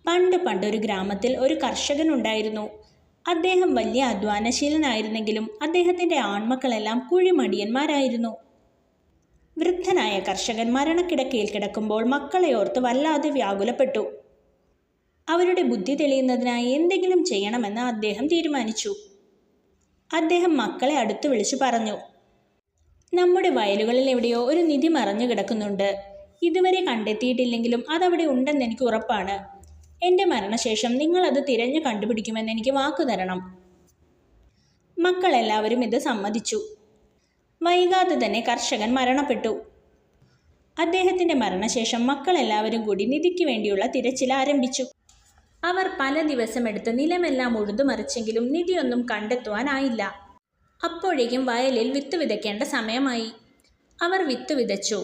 പണ്ട് പണ്ടൊരു ഗ്രാമത്തിൽ ഒരു കർഷകനുണ്ടായിരുന്നു. അദ്ദേഹം വലിയ അധ്വാനശീലനായിരുന്നെങ്കിലും അദ്ദേഹത്തിൻ്റെ ആൺമക്കളെല്ലാം കുഴിമടിയന്മാരായിരുന്നു. വൃദ്ധനായ കർഷകൻ മരണക്കിടക്കയിൽ കിടക്കുമ്പോൾ മക്കളെ ഓർത്ത് വല്ലാതെ വ്യാകുലപ്പെട്ടു. അവരുടെ ബുദ്ധി തെളിയുന്നതിനായി എന്തെങ്കിലും ചെയ്യണമെന്ന് അദ്ദേഹം തീരുമാനിച്ചു. അദ്ദേഹം മക്കളെ അടുത്ത് വിളിച്ചു പറഞ്ഞു, നമ്മുടെ വയലുകളിൽ എവിടെയോ ഒരു നിധി മറഞ്ഞു കിടക്കുന്നുണ്ട്. ഇതുവരെ കണ്ടെത്തിയിട്ടില്ലെങ്കിലും അതവിടെ ഉണ്ടെന്ന് എനിക്ക് ഉറപ്പാണ്. എൻ്റെ മരണശേഷം നിങ്ങളത് തിരഞ്ഞു കണ്ടുപിടിക്കുമെന്ന് എനിക്ക് വാക്കു തരണം. മക്കളെല്ലാവരും ഇത് സമ്മതിച്ചു. വൈകാതെ തന്നെ കർഷകൻ മരണപ്പെട്ടു. അദ്ദേഹത്തിൻ്റെ മരണശേഷം മക്കളെല്ലാവരും കൂടി നിധിക്ക് വേണ്ടിയുള്ള തിരച്ചിൽ ആരംഭിച്ചു. അവർ പല ദിവസമെടുത്ത് നിലമെല്ലാം ഉഴുതുമറിച്ചെങ്കിലും നിധിയൊന്നും കണ്ടെത്തുവാനായില്ല. അപ്പോഴേക്കും വയലിൽ വിത്ത് വിതയ്ക്കേണ്ട സമയമായി. അവർ വിത്ത് വിതച്ചു.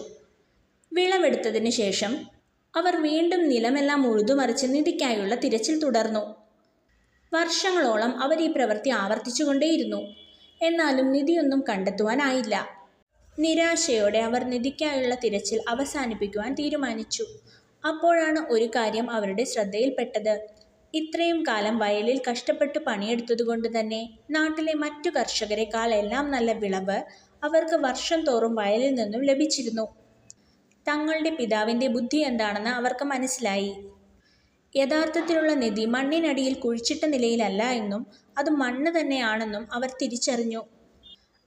വിളവെടുത്തതിന് ശേഷം അവർ വീണ്ടും നിലമെല്ലാം ഉഴുതുമറിച്ച് നിധിക്കായുള്ള തിരച്ചിൽ തുടർന്നു. വർഷങ്ങളോളം അവർ ഈ പ്രവൃത്തി ആവർത്തിച്ചുകൊണ്ടേയിരുന്നു. എന്നാലും നിധിയൊന്നും കണ്ടെത്തുവാനായില്ല. നിരാശയോടെ അവർ നിധിക്കായുള്ള തിരച്ചിൽ അവസാനിപ്പിക്കുവാൻ തീരുമാനിച്ചു. അപ്പോഴാണ് ഒരു കാര്യം അവരുടെ ശ്രദ്ധയിൽപ്പെട്ടത്. ഇത്രയും കാലം വയലിൽ കഷ്ടപ്പെട്ട് പണിയെടുത്തതുകൊണ്ട് തന്നെ നാട്ടിലെ മറ്റു കർഷകരെക്കാൾ എല്ലാം നല്ല വിളവ് അവർക്ക് വർഷം തോറും വയലിൽ നിന്നും ലഭിച്ചിരുന്നു. തങ്ങളുടെ പിതാവിൻ്റെ ബുദ്ധി എന്താണെന്ന് അവർക്ക് മനസ്സിലായി. യഥാർത്ഥത്തിലുള്ള നിധി മണ്ണിനടിയിൽ കുഴിച്ചിട്ട നിലയിലല്ല എന്നും അത് മണ്ണ് തന്നെയാണെന്നും അവർ തിരിച്ചറിഞ്ഞു.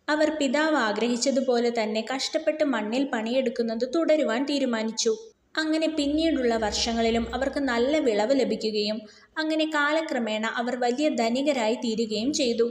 അവർ പിതാവ് ആഗ്രഹിച്ചതുപോലെ തന്നെ കഷ്ടപ്പെട്ട് മണ്ണിൽ പണിയെടുക്കുന്നത് തുടരുവാൻ തീരുമാനിച്ചു. അങ്ങനെ പിന്നീടുള്ള വർഷങ്ങളിലും അവർക്ക് നല്ല വിളവ് ലഭിക്കുകയും അങ്ങനെ കാലക്രമേണ അവർ വലിയ ധനികരായി തീരുകയും ചെയ്തു.